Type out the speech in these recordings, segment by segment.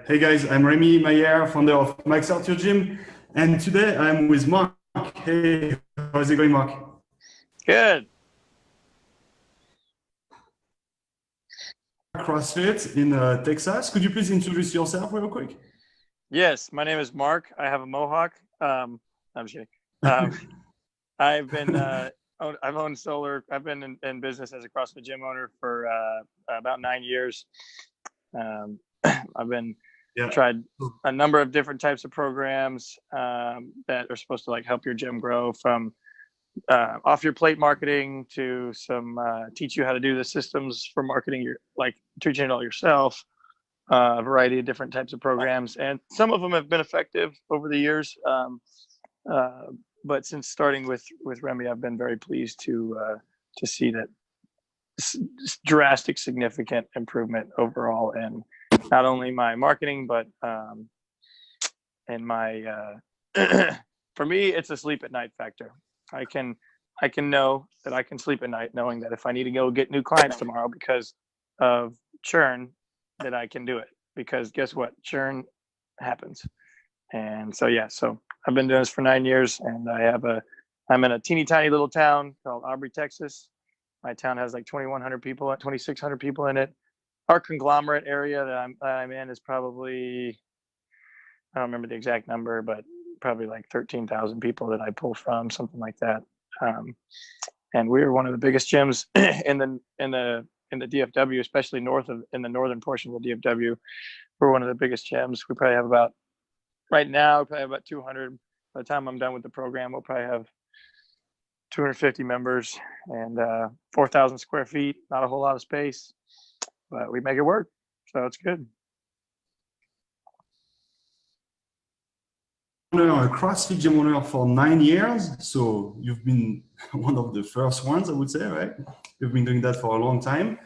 Hey guys, I'm Remy Mayer, founder of Max Out Your Gym, and today I'm with Mark. Hey, how's it going, Mark? Good. CrossFit in Texas. Could you please introduce yourself real quick? Yes, my name is Mark. I have a mohawk. I'm just kidding. Um, I've been I've owned solar. I've been in business as a CrossFit gym owner for about 9 years. I've been Yeah. tried a number of different types of programs that are supposed to like help your gym grow, from off your plate marketing to some teach you how to do the systems for marketing your, like, teaching it all yourself. A variety of different types of programs, and some of them have been effective over the years. Uh, but since starting with Remy, I've been very pleased to see that drastic, significant improvement overall, and not only my marketing, but in my for me, it's a sleep at night factor. I can know that I can sleep at night knowing that if I need to go get new clients tomorrow because of churn, that I can do it, because guess what? Churn happens. And so, yeah, so I've been doing this for 9 years, and I'm in a teeny tiny little town called Aubrey, Texas. My town has like 2,100 people, 2,600 people in it. Our conglomerate area that I'm in is probably, I don't remember the exact number, but probably like 13,000 people that I pull from, something like that. And we're one of the biggest gyms in the DFW, especially in the northern portion of the DFW. We're one of the biggest gyms. We probably have about, right now, we probably have about 200. By the time I'm done with the program, we'll probably have 250 members and 4,000 square feet. Not a whole lot of space, but we make it work. So it's good. A CrossFit gym owner for 9 years, so you've been one of the first ones, I would say, right? You've been doing that for a long time.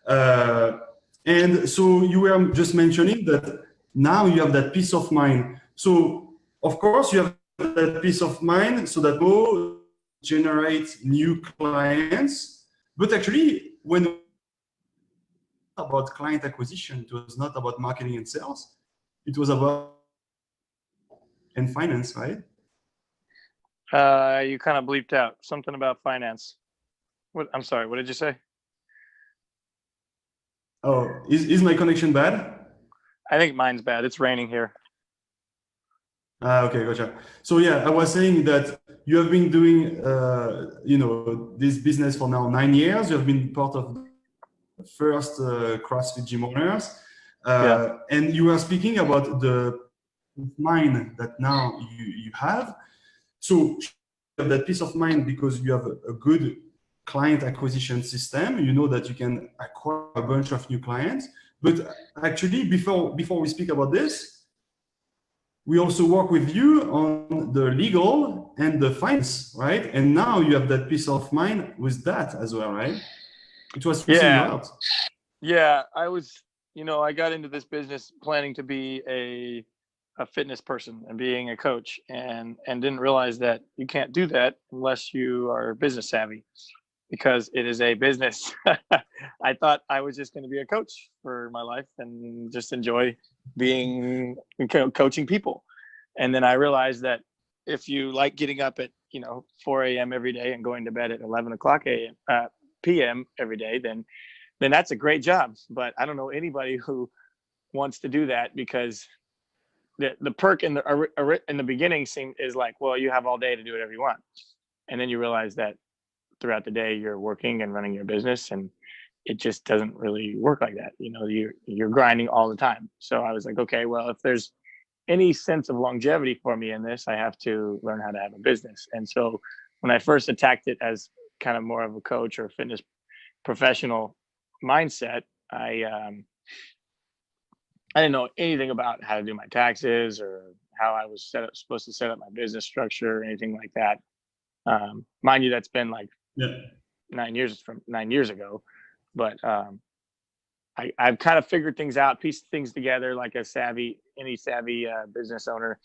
And so you were just mentioning that now you have that peace of mind. So of course you have that peace of mind so that you generate new clients. But actually, when about client acquisition, it was not about marketing and sales. It was about and finance, right? You kind of bleeped out something about finance. What? I'm sorry. What did you say? Oh, is my connection bad? I think mine's bad. It's raining here. Okay, gotcha. So yeah, I was saying that you have been doing, this business for now 9 years. You have been part of the first CrossFit gym owners, Yeah. and you were speaking about the mind that now you have. So you have that peace of mind because you have a good client acquisition system. You know that you can acquire a bunch of new clients. But actually, before we speak about this, we also work with you on the legal and the finance, right? And now you have that peace of mind with that as well, right? It was stressing you Yeah. out. Yeah. I got into this business planning to be a fitness person and being a coach, and didn't realize that you can't do that unless you are business savvy, because it is a business. I thought I was just going to be a coach for my life and just enjoy being coaching people. And then I realized that if you like getting up at 4 a.m. every day and going to bed at 11 o'clock p.m. every day, then that's a great job. But I don't know anybody who wants to do that, because the perk in the beginning is like, well, you have all day to do whatever you want, and then you realize that throughout the day you're working and running your business, and it just doesn't really work like that. You're grinding all the time. So I was like, okay, well, if there's any sense of longevity for me in this, I have to learn how to have a business. And so when I first attacked it as kind of more of a coach or fitness professional mindset, I didn't know anything about how to do my taxes or how I was supposed to set up my business structure or anything like that. Mind you, that's been like 9 years ago, but I've kind of figured things out, pieced things together like any savvy business owner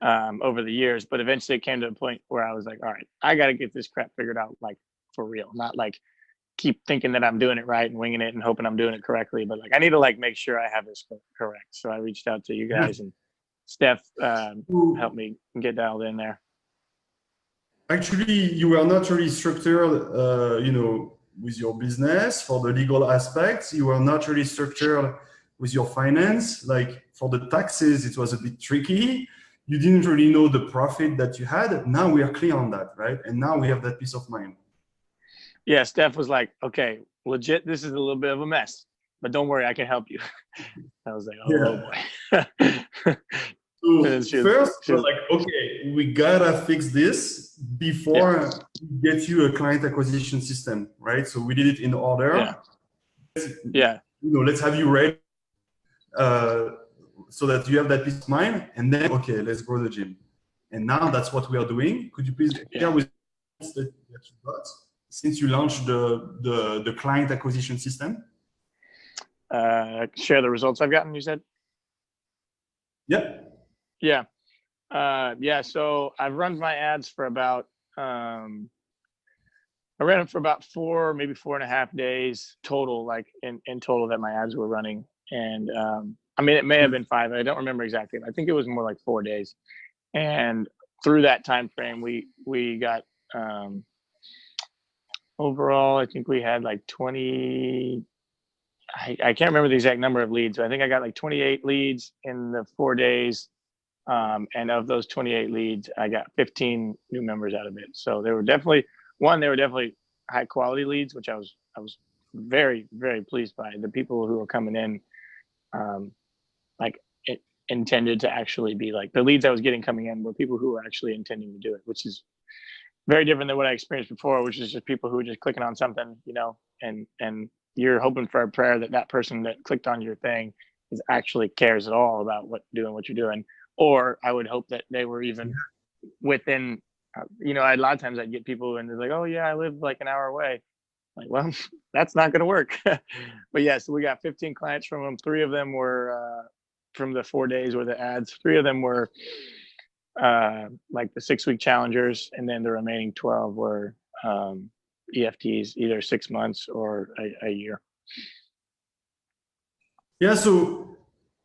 over the years. But eventually it came to a point where I was like, all right, I got to get this crap figured out, like, for real, not like keep thinking that I'm doing it right and winging it and hoping I'm doing it correctly. But like, I need to like make sure I have this correct. So I reached out to you guys, and Steph helped me get dialed in there. Actually, you were not really structured, with your business for the legal aspects. You were not really structured with your finance. Like for the taxes, it was a bit tricky. You didn't really know the profit that you had. Now we are clear on that, right? And now we have that peace of mind. Yeah, Steph was like, okay, legit, this is a little bit of a mess, but don't worry, I can help you. I was like, oh boy. So first, she was like, okay, we gotta fix this before we get you a client acquisition system, right? So we did it in order. Yeah. Let's have you ready so that you have that peace of mind, and then okay, let's grow the gym. And now that's what we are doing. Could you please share with us that you got since you launched the client acquisition system? Share the results I've gotten, you said? Yeah. Yeah. So I've run my ads for about, I ran them for about 4, maybe 4.5 days total, like in total that my ads were running. And I mean, it may have been 5. I don't remember exactly. I think it was more like 4 days. And through that time frame, we got overall, I think we had like 20. I can't remember the exact number of leads, but I think I got like 28 leads in the 4 days. And of those 28 leads, I got 15 new members out of it. So they were definitely high quality leads, which I was very, very pleased by. The people who were coming in, like it intended to actually be like the leads I was getting coming in were people who were actually intending to do it, which is very different than what I experienced before, which is just people who were just clicking on something, and you're hoping for a prayer that person that clicked on your thing is actually cares at all about what you're doing. Or I would hope that they were even within, a lot of times I'd get people and they're like, oh yeah, I live like an hour away. Like, well, that's not going to work. But yeah, so we got 15 clients from them. 3 of them were from the 4 days were the ads. 3 of them were like the 6-week challengers. And then the remaining 12 were EFTs, either 6 months or a year. Yeah, so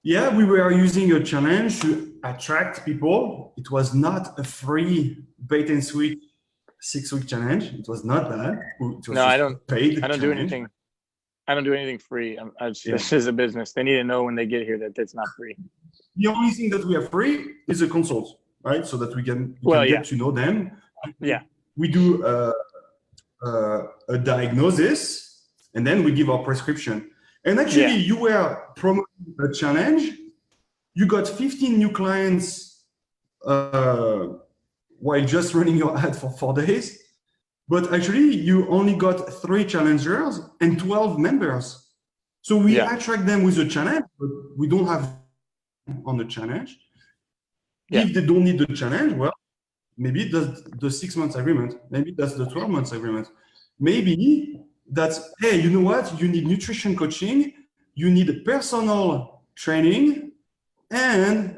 we were using a challenge to attract people. It was not a free bait and switch 6-week challenge. It was not that. It was I don't do anything. I don't do anything free. This is a business. They need to know when they get here that it's not free. The only thing that we have free is a consult, right? So that we can get to know them. Yeah. We do a diagnosis, and then we give our prescription. And actually, you were promoting a challenge. You got 15 new clients while just running your ad for 4 days. But actually, you only got 3 challengers and 12 members. So we attract them with a challenge, but we don't have on the challenge. Yeah. If they don't need the challenge, well, maybe that's the 6 months agreement. Maybe that's the 12 months agreement. Maybe that's, hey, you know what? You need nutrition coaching. You need personal training. And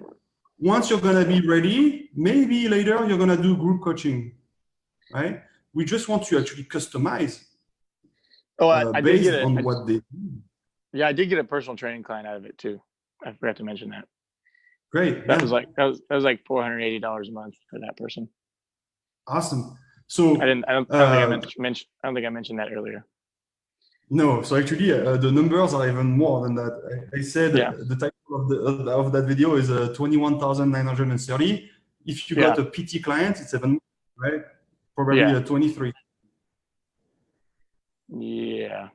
once you're going to be ready, maybe later you're going to do group coaching, right? We just want to actually customize I based did get on what they do. Yeah, I did get a personal training client out of it too. I forgot to mention that. Great. That was like $480 a month for that person. Awesome. So I don't think I mentioned that earlier. No, so actually the numbers are even more than that. I said the title of that video is 21,930. If you got a PT client, it's even more, right? Probably 23. Yeah.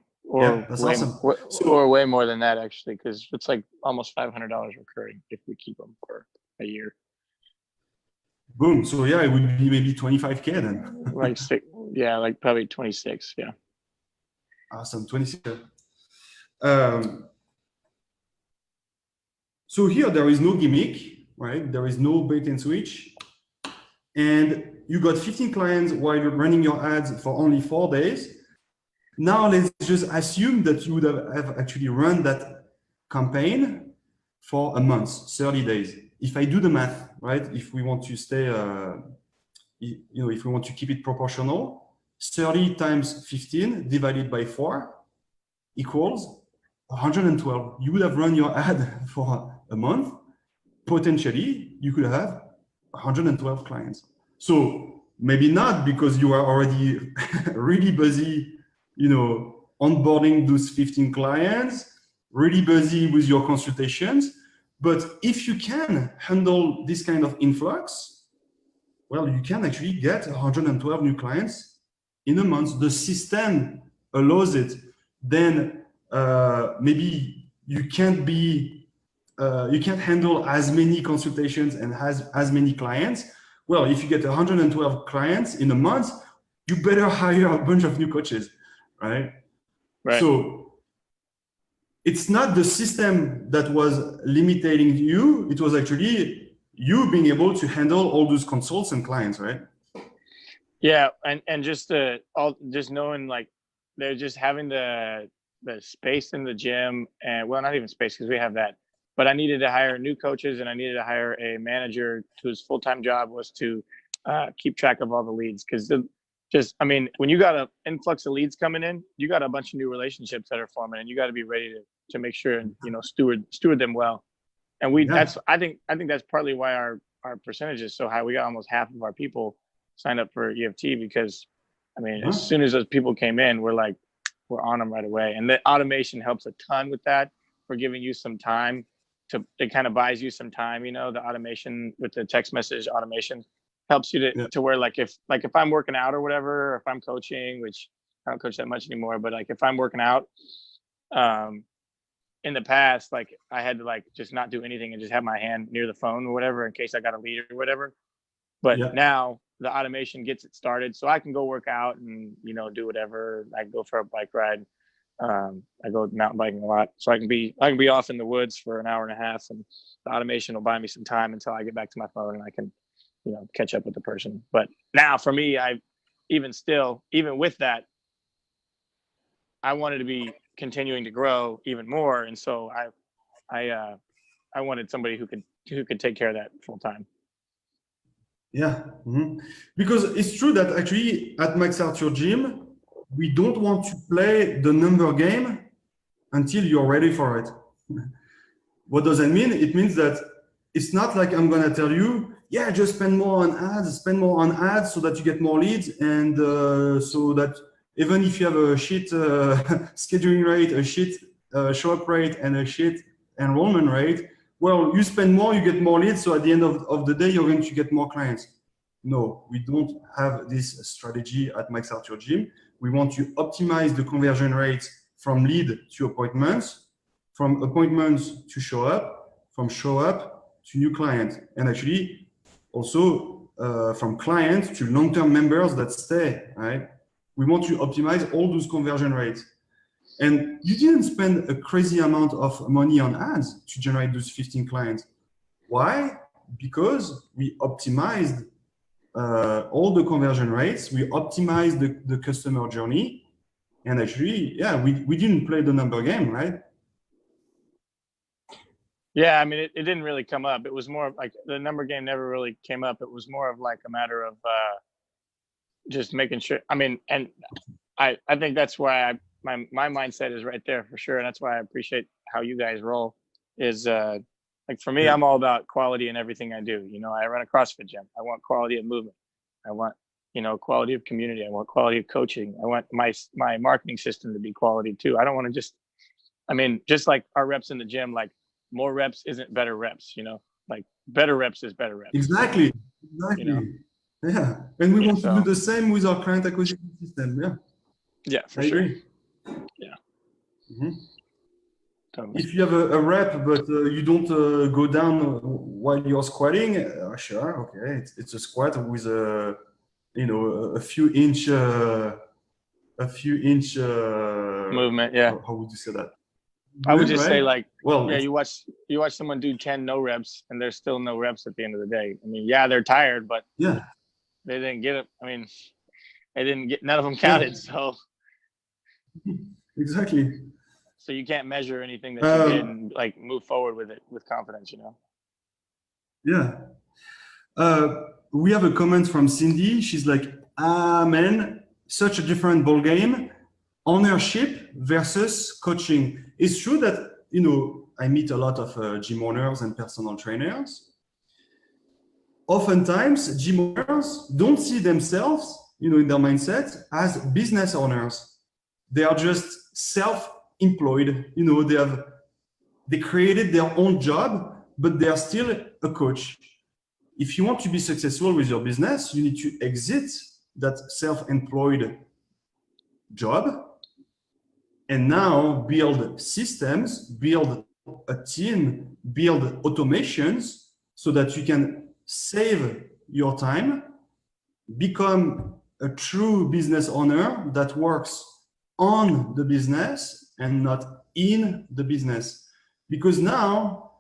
That's awesome. Or way more than that actually, because it's like almost $500 recurring if we keep them for a year. Boom. So it would be maybe 25K then. like probably 26. Yeah. Awesome. 26. So here there is no gimmick, right? There is no bait and switch. And you got 15 clients while you're running your ads for only 4 days. Now let's just assume that you would have actually run that campaign for a month, 30 days. If I do the math, right? If we want to stay, if we want to keep it proportional, 30 times 15 divided by 4 equals 112. You would have run your ad for a month. Potentially, you could have 112 clients. So maybe not because you are already really busy, onboarding those 15 clients, really busy with your consultations. But if you can handle this kind of influx, well, you can actually get 112 new clients in a month. The system allows it. Then maybe you can't handle as many consultations and as many clients. Well, if you get 112 clients in a month, you better hire a bunch of new coaches, right? So it's not the system that was limiting you. It was actually you being able to handle all those consults and clients, right? Yeah, and just knowing like they're just having the space in the gym, and well, not even space because we have that. But I needed to hire new coaches, and I needed to hire a manager whose full-time job was to keep track of all the leads. Because when you got an influx of leads coming in, you got a bunch of new relationships that are forming, and you got to be ready to make sure and steward them well. And I think that's partly why our percentage is so high. We got almost half of our people signed up for EFT because, as soon as those people came in, we're on them right away. And the automation helps a ton with that. For giving you some time. It kind of buys you some time, the automation with the text message automation helps you to where if I'm working out or whatever, or if I'm coaching, which I don't coach that much anymore, but if I'm working out, in the past, I had to just not do anything and just have my hand near the phone or whatever in case I got a lead or whatever. But now the automation gets it started, so I can go work out and do whatever. I can go for a bike ride. I go mountain biking a lot, so I can be off in the woods for an hour and a half, and the automation will buy me some time until I get back to my phone and I can, catch up with the person. But now for me, even with that, I wanted to be continuing to grow even more, and so I wanted somebody who could take care of that full time. Yeah, because it's true that actually at Max Arthur Gym, we don't want to play the number game until you're ready for it. What does that mean? It means that it's not like I'm going to tell you, just spend more on ads so that you get more leads. And so that even if you have a shit scheduling rate, a shit show up rate, and a shit enrollment rate, well, you spend more, you get more leads. So at the end of the day, you're going to get more clients. No, we don't have this strategy at Max Arthur Gym. We want to optimize the conversion rates from lead to appointments, from appointments to show up, from show up to new clients, and actually also from clients to long-term members that stay, right? We want to optimize all those conversion rates. And you didn't spend a crazy amount of money on ads to generate those 15 clients. Why? Because we optimized all the conversion rates, we optimized the customer journey, and actually, we didn't play the number game, right? Yeah, it didn't really come up. It was more like the number game never really came up. It was more of a matter of just making sure. And I think that's why my mindset is right there for sure, and that's why I appreciate how you guys roll. Is for me, I'm all about quality in everything I do. I run a CrossFit gym. I want quality of movement. I want, quality of community. I want quality of coaching. I want my marketing system to be quality too. I don't want to just like our reps in the gym, more reps isn't better reps, better reps is better reps. Exactly. Yeah. And we want to do the same with our client acquisition system. Yeah. Yeah, for sure. Agree. Yeah. Mm-hmm. If you have a rep, but you don't go down while you're squatting, sure, okay, it's a squat with a few inch movement. Yeah. How would you say that? I would just say you watch someone do 10 no reps, and there's still no reps at the end of the day. They're tired, but they didn't get it. They didn't get, none of them counted. So exactly. So you can't measure anything that you did and move forward with it with confidence, Yeah. We have a comment from Cindy. She's like, man, such a different ball game. Ownership versus coaching. It's true that, you know, I meet a lot of gym owners and personal trainers. Oftentimes, gym owners don't see themselves, you know, in their mindset as business owners. They are just self-employed. You know, they created their own job, but they are still a coach. If you want to be successful with your business, you need to exit that self-employed job and now build systems, build a team, build automations so that you can save your time, become a true business owner that works on the business and not in the business. Because now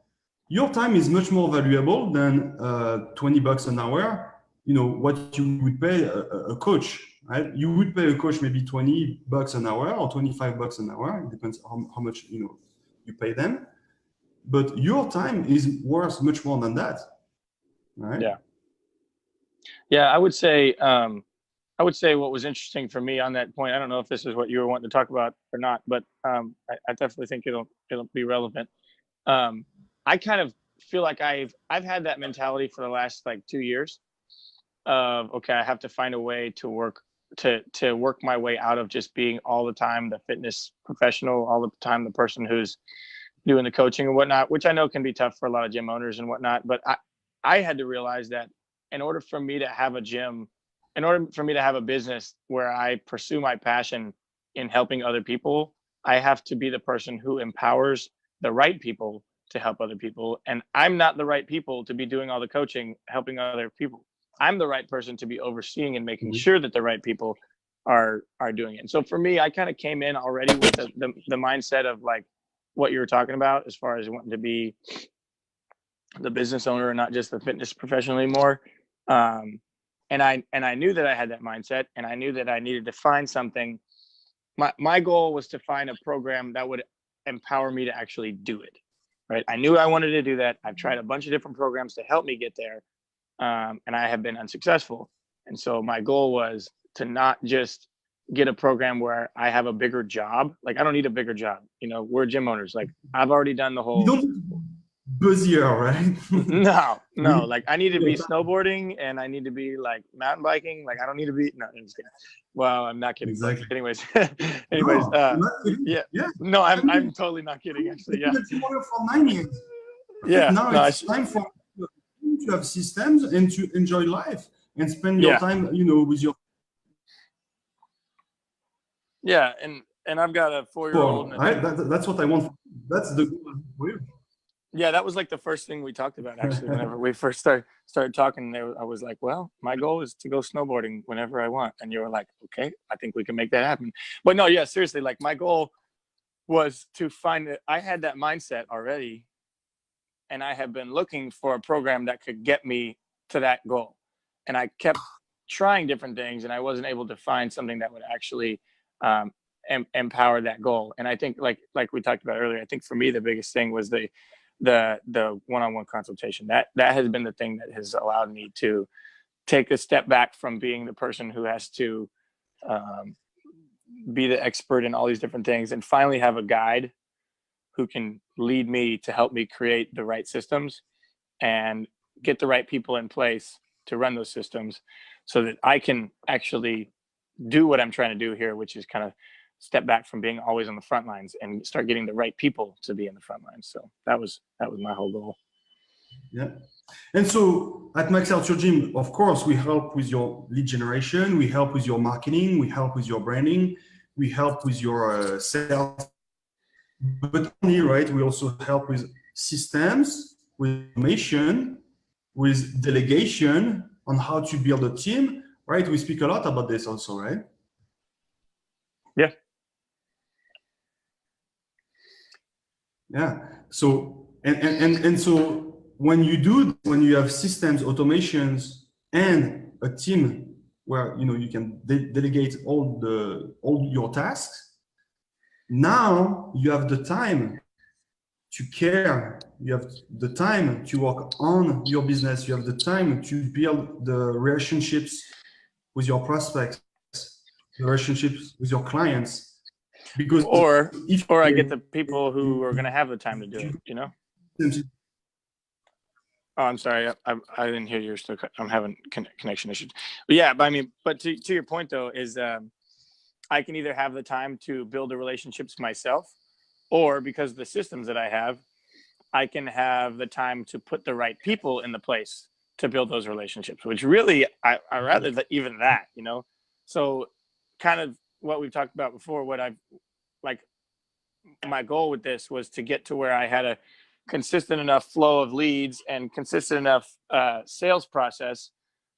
your time is much more valuable than $20 an hour, you know, what you would pay a coach. Right? You would pay a coach maybe $20 an hour or $25 an hour. It depends how much, you know, you pay them. But your time is worth much more than that, right? Yeah. Yeah, I would say what was interesting for me on that point. I don't know if this is what you were wanting to talk about or not, but I definitely think it'll be relevant. I kind of feel like I've had that mentality for the last like 2 years of, okay, I have to find a way to work my way out of just being all the time the fitness professional, all the time the person who's doing the coaching and whatnot, which I know can be tough for a lot of gym owners and whatnot. But I had to realize that in order for me to have a gym, in order for me to have a business where I pursue my passion in helping other people, I have to be the person who empowers the right people to help other people. And I'm not the right people to be doing all the coaching, helping other people. I'm the right person to be overseeing and making sure that the right people are doing it. And so for me, I kind of came in already with the mindset of like what you were talking about as far as wanting to be the business owner and not just the fitness professional anymore. And I knew that I had that mindset, and I knew that I needed to find something. My goal was to find a program that would empower me to actually do it. Right. I knew I wanted to do that. I've tried a bunch of different programs to help me get there. And I have been unsuccessful. And so my goal was to not just get a program where I have a bigger job. Like, I don't need a bigger job. You know, we're gym owners. Like, I've already done the whole. You don't busier, right? No. Like, I need to be snowboarding and I need to be like mountain biking. Like, I don't need to be. No, I'm just kidding. Well, I'm not kidding. Exactly. Anyways, No, yeah. No, I'm totally not kidding. Actually, yeah. For 9 years. Yeah. Now it's time for you to have systems and to enjoy life and spend your time, you know, with your. Yeah, and I've got a 4-year-old. That's what I want. That's the goal for you. Yeah, that was like the first thing we talked about actually. Whenever we first started talking, I was like, "Well, my goal is to go snowboarding whenever I want," and you were like, "Okay, I think we can make that happen." But no, yeah, seriously, like my goal was to find it. I had that mindset already, and I have been looking for a program that could get me to that goal. And I kept trying different things, and I wasn't able to find something that would actually empower that goal. And I think, like we talked about earlier, I think for me the biggest thing was the one-on-one consultation. That has been the thing that has allowed me to take a step back from being the person who has to be the expert in all these different things, and finally have a guide who can lead me to help me create the right systems and get the right people in place to run those systems so that I can actually do what I'm trying to do here, which is kind of step back from being always on the front lines and start getting the right people to be in the front lines. So that was my whole goal. Yeah. And so at Max Out Your Gym, of course, we help with your lead generation, we help with your marketing, we help with your branding, we help with your sales. But only, right, we also help with systems, with automation, with delegation on how to build a team, right? We speak a lot about this also, right? Yeah. Yeah. So, and so when you have systems, automations, and a team where, you know, you can delegate all your tasks, now you have the time to care, you have the time to work on your business, you have the time to build the relationships with your prospects, the relationships with your clients, because or if I get the people who are going to have the time to do it, you know? Oh, I'm sorry. I didn't hear you. I'm having connection issues. But yeah, but I mean, but to your point though, is I can either have the time to build the relationships myself, or because of the systems that I have, I can have the time to put the right people in the place to build those relationships, which really, I rather even that, you know? So kind of what we've talked about before, what I've like, my goal with this was to get to where I had a consistent enough flow of leads and consistent enough sales process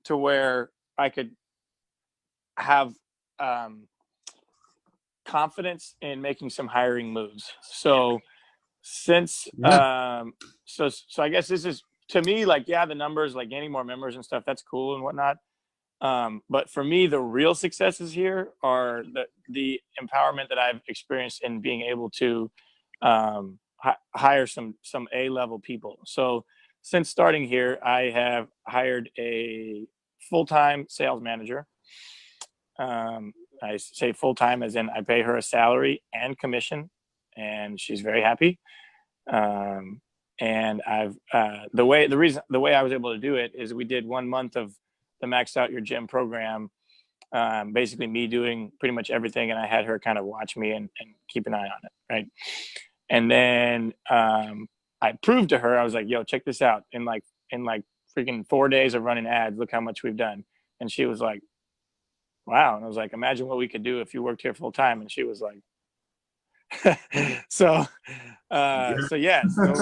to where I could have confidence in making some hiring moves. So since so I guess this is, to me, like, yeah, the numbers, like gaining more members and stuff, that's cool and whatnot. But for me, the real successes here are the empowerment that I've experienced in being able to hire some A-level people. So since starting here, I have hired a full-time sales manager. I say full-time as in I pay her a salary and commission, and she's very happy. And I've the way I was able to do it is we did 1 month of the Maxed Out Your Gym program, basically me doing pretty much everything, and I had her kind of watch me and keep an eye on it, right? And then I proved to her, I was like, yo, check this out. In like freaking 4 days of running ads, look how much we've done. And she was like, wow. And I was like, imagine what we could do if you worked here full time. And she was like, so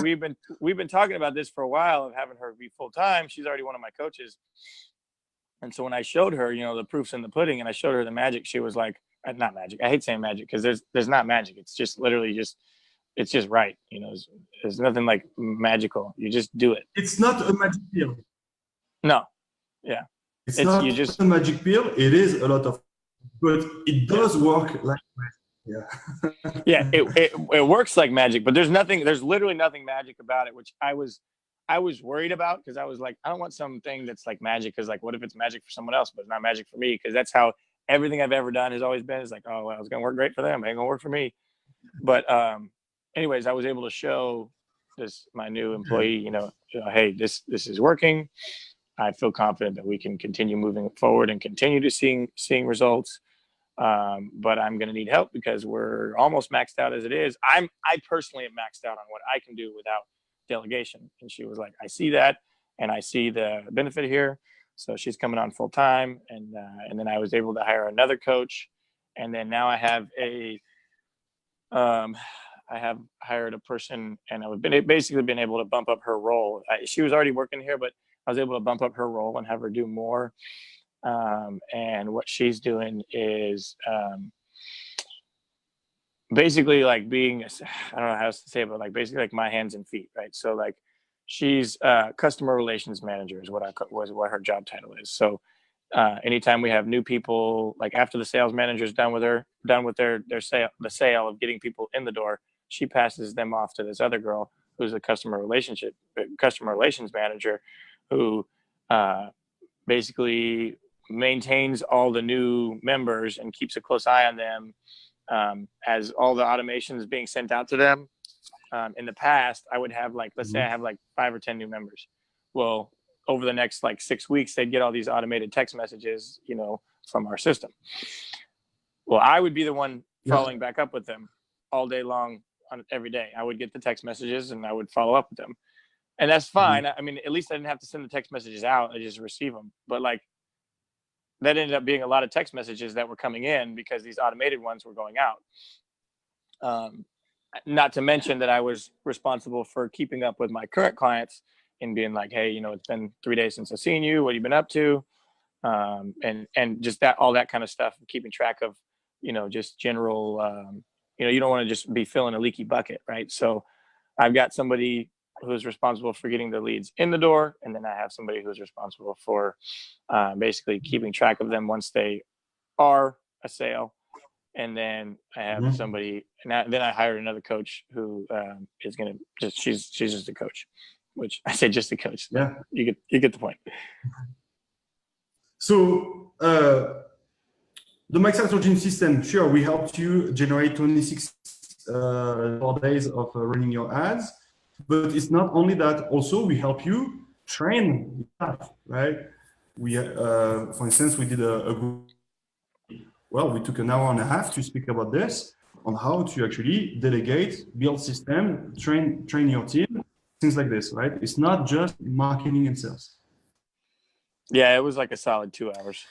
we've been talking about this for a while of having her be full time. She's already one of my coaches. And so when I showed her, you know, the proof's in the pudding, and I showed her the magic, she was like, not magic. I hate saying magic because there's not magic. It's just literally it's just right. You know, there's nothing like magical. You just do it. It's not a magic pill. No. Yeah. It's not a magic pill. It is a lot of, but it does work like magic. Yeah. Yeah, it works like magic, but there's literally nothing magic about it, which I was worried about, because I was like, I don't want something that's like magic, because like, what if it's magic for someone else, but it's not magic for me? Because that's how everything I've ever done has always been. It's like, oh, well, it's gonna work great for them, it ain't gonna work for me. But anyways, I was able to show my new employee, you know, hey, this is working. I feel confident that we can continue moving forward and continue to seeing results. But I'm going to need help because we're almost maxed out as it is. I personally am maxed out on what I can do without delegation. And she was like, I see that, and I see the benefit here. So she's coming on full time, and then I was able to hire another coach, and then now I have I have hired a person, and I've basically been able to bump up her role. She was already working here, but I was able to bump up her role and have her do more. And what she's doing is basically like being, I don't know how else to say it, but like basically like my hands and feet, right? So like she's customer relations manager is what her job title is. So anytime we have new people, like after the sales manager's done with their sale of getting people in the door, she passes them off to this other girl who's a customer relations manager, who basically maintains all the new members and keeps a close eye on them as all the automation is being sent out to them. In the past, I would have like, let's say I have like 5 or 10 new members. Well, over the next like 6 weeks, they'd get all these automated text messages, you know, from our system. Well, I would be the one following back up with them all day long every day. I would get the text messages and I would follow up with them. And that's fine. I mean, at least I didn't have to send the text messages out. I just receive them. But like, that ended up being a lot of text messages that were coming in because these automated ones were going out. Not to mention that I was responsible for keeping up with my current clients and being like, hey, you know, it's been 3 days since I've seen you. What have you been up to? And just all that kind of stuff, keeping track of, you know, just general, you know, you don't want to just be filling a leaky bucket, right? So I've got somebody who's responsible for getting the leads in the door, and then I have somebody who's responsible for basically keeping track of them once they are a sale. And then I have somebody, and then I hired another coach who is gonna she's just a coach, which I say just a coach. Yeah, you get the point. So The MyXactWorks Gym system, sure, we helped you generate 26 days of running your ads, but it's not only that. Also, we help you train staff, right? We, for instance, we did we took an hour and a half to speak about this, on how to actually delegate, build system, train your team, things like this, right? It's not just marketing and sales. Yeah, it was like a solid 2 hours.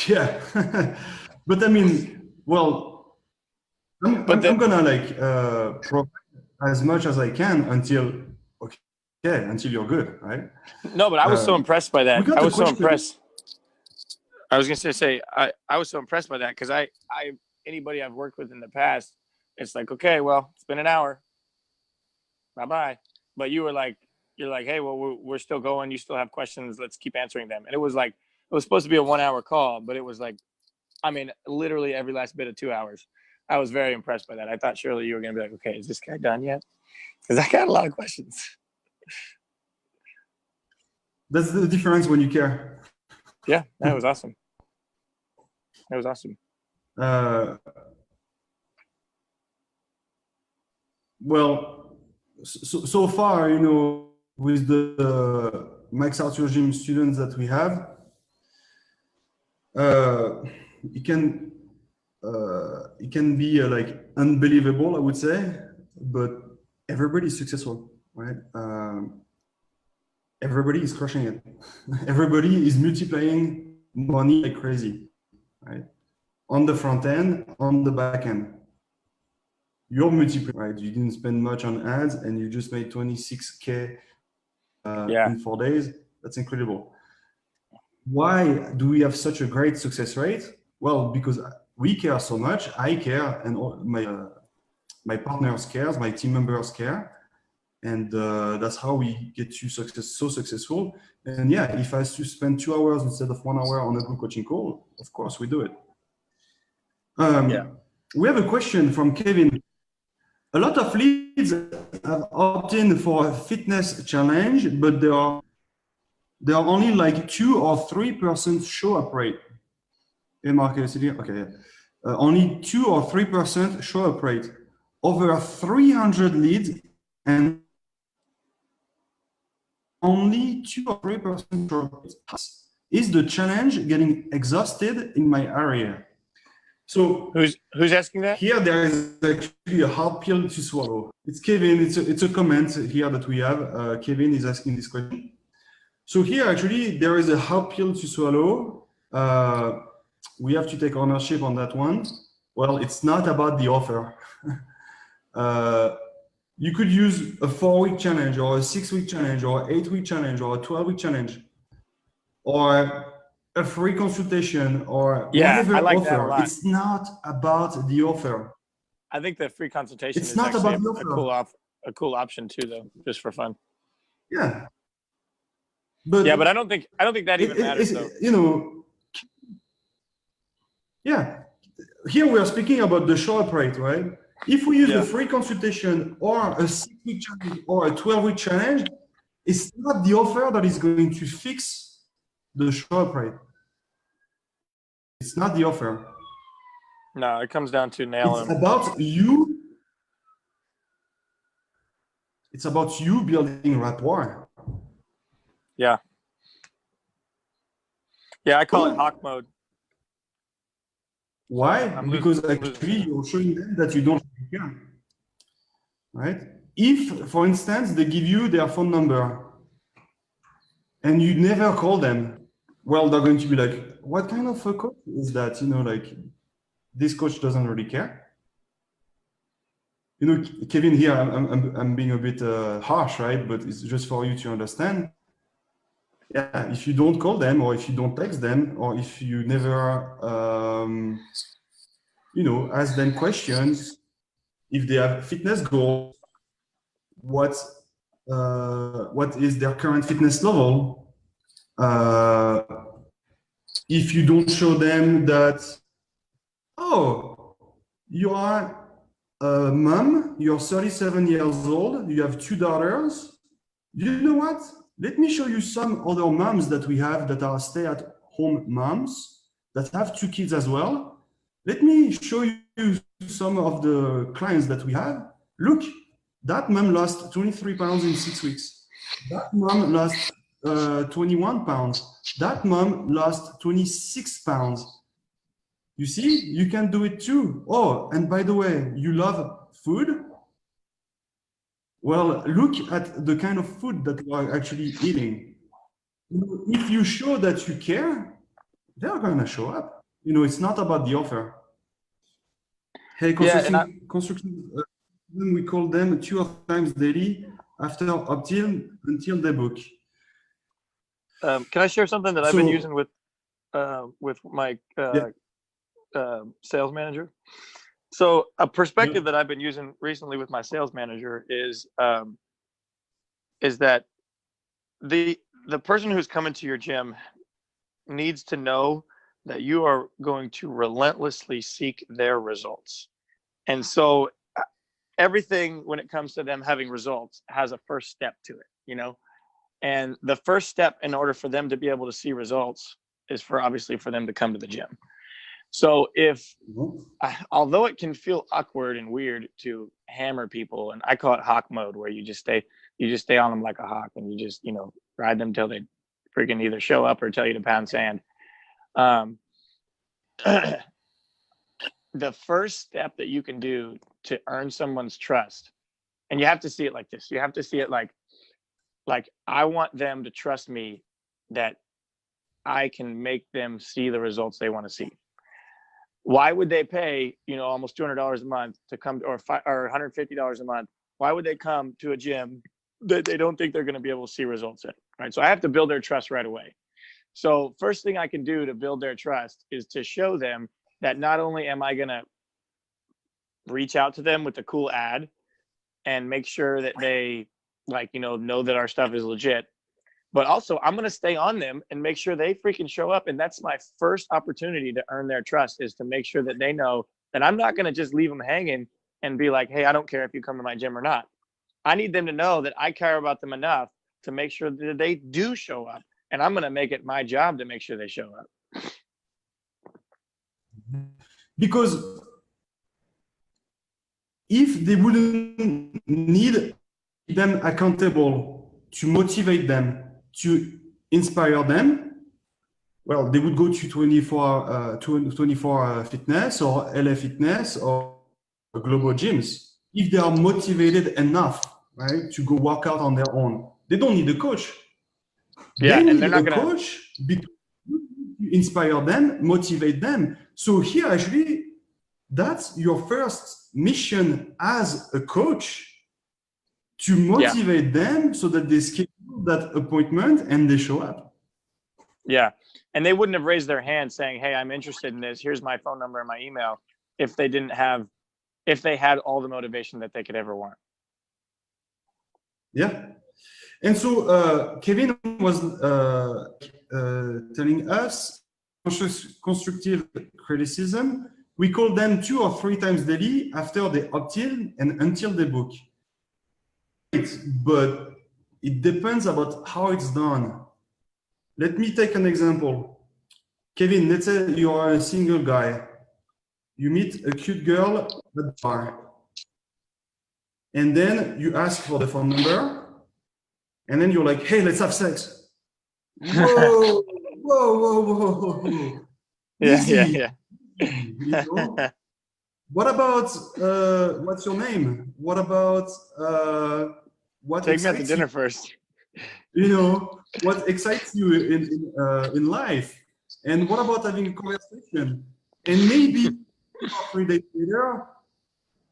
Yeah, but I mean, well, I'm gonna like provide as much as I can until you're good, right? No, but I was so impressed by that. I was so impressed. I was gonna say I was so impressed by that because I anybody I've worked with in the past, it's like, okay, well, it's been an hour, bye bye. But you're like, hey, well, we're still going. You still have questions. Let's keep answering them. And it was like, it was supposed to be a 1 hour call, but it was like, I mean, literally every last bit of 2 hours. I was very impressed by that. I thought surely you were gonna be like, okay, is this guy done yet? Because I got a lot of questions. That's the difference when you care. Yeah, that was awesome. That was awesome. Well, so far, you know, with the MyXactWorks Gym students that we have, it can be like unbelievable, I would say, but everybody is successful, right? Everybody is crushing it. Everybody is multiplying money like crazy, right? On the front end, on the back end. You're multiplying, right? You didn't spend much on ads and you just made 26K in 4 days. That's incredible. Why do we have such a great success rate? Well, because we care so much. I care, and all my partners care, my team members care. And that's how we get you so successful. And yeah, if I have to spend 2 hours instead of 1 hour on a group coaching call, of course we do it. We have a question from Kevin. A lot of leads have opted in for a fitness challenge, but there are only like 2 or 3% show up rate. In market city, okay. Only 2 or 3% show up rate. Over 300 leads and only 2 or 3% show up. Is the challenge getting exhausted in my area? So who's asking that? Here there is actually a hard pill to swallow. It's Kevin. It's a comment here that we have. Kevin is asking this question. So here actually there is a hard pill to swallow. We have to take ownership on that one. Well, it's not about the offer. You could use a 4-week challenge or a 6-week challenge or 8-week challenge or a 12-week challenge or a free consultation or whatever I like offer. That a lot. It's not about the offer. I think the free consultation it's is not actually about a cool option too, though, just for fun. Yeah. But I don't think that even matters though. You know, yeah. Here we are speaking about the show up rate, right? If we use a free consultation or a 6-week challenge or a 12-week challenge, it's not the offer that is going to fix the show up rate. It's not the offer. No, it comes down to nailing. It's about you. It's about you building rapport. Yeah. Yeah, I call it hawk mode. Why? Because actually you're showing them that you don't care, right? If, for instance, they give you their phone number and you never call them, well, they're going to be like, what kind of a coach is that? You know, like, this coach doesn't really care. You know, Kevin, here, I'm being a bit harsh, right? But it's just for you to understand. Yeah, if you don't call them or if you don't text them or if you never, you know, ask them questions, if they have fitness goals, what is their current fitness level? If you don't show them that, oh, you are a mom, you're 37 years old, you have 2 daughters, you know what? Let me show you some other moms that we have that are stay at stay-at-home moms that have 2 kids as well. Let me show you some of the clients that we have. Look, that mom lost 23 pounds in 6 weeks. That mom lost 21 pounds. That mom lost 26 pounds. You see, you can do it too. Oh, and by the way, you love food? Well, look at the kind of food that you are actually eating. If you show that you care, they're going to show up. It's not about the offer. Hey, construction, we call them 2 times daily after opt-in until they book. Can I share something that I've been using with my sales manager? So a perspective that I've been using recently with my sales manager is that the person who's coming to your gym needs to know that you are going to relentlessly seek their results. And so everything when it comes to them having results has a first step to it, and the first step in order for them to be able to see results is obviously for them to come to the gym. So although it can feel awkward and weird to hammer people, and I call it hawk mode, where you just stay on them like a hawk and you just, ride them till they freaking either show up or tell you to pound sand. The first step that you can do to earn someone's trust, and you have to see it like this. You have to see it like I want them to trust me that I can make them see the results they want to see. Why would they pay, almost $200 a month to come, or $150 a month? Why would they come to a gym that they don't think they're going to be able to see results in, right? So I have to build their trust right away. So first thing I can do to build their trust is to show them that not only am I going to reach out to them with a cool ad and make sure that they know that our stuff is legit, but also I'm going to stay on them and make sure they freaking show up. And that's my first opportunity to earn their trust, is to make sure that they know that I'm not going to just leave them hanging and be like, hey, I don't care if you come to my gym or not. I need them to know that I care about them enough to make sure that they do show up. And I'm going to make it my job to make sure they show up. Because if they wouldn't need them accountable to motivate them, to inspire them, well, they would go to 24 Fitness or LA Fitness or Global Gyms. If they are motivated enough, right, to go work out on their own, they don't need a coach. Yeah, they and need they're not a going coach because you inspire them, motivate them. So here, actually, that's your first mission as a coach, to motivate them so that they schedule that appointment and they show up. Yeah. And they wouldn't have raised their hand saying, hey, I'm interested in this. Here's my phone number and my email, if they had all the motivation that they could ever want. Yeah. And so Kevin was telling us constructive criticism. We call them 2 or 3 times daily after they opt in and until they book. But it depends about how it's done. Let me take an example. Kevin, let's say you are a single guy. You meet a cute girl at the bar. And then you ask for the phone number. And then you're like, hey, let's have sex. Whoa, whoa, whoa, whoa. Yeah. What about, what's your name? What about, what Take me out to dinner first. What excites you in life? And what about having a conversation? And maybe 2 or 3 days later,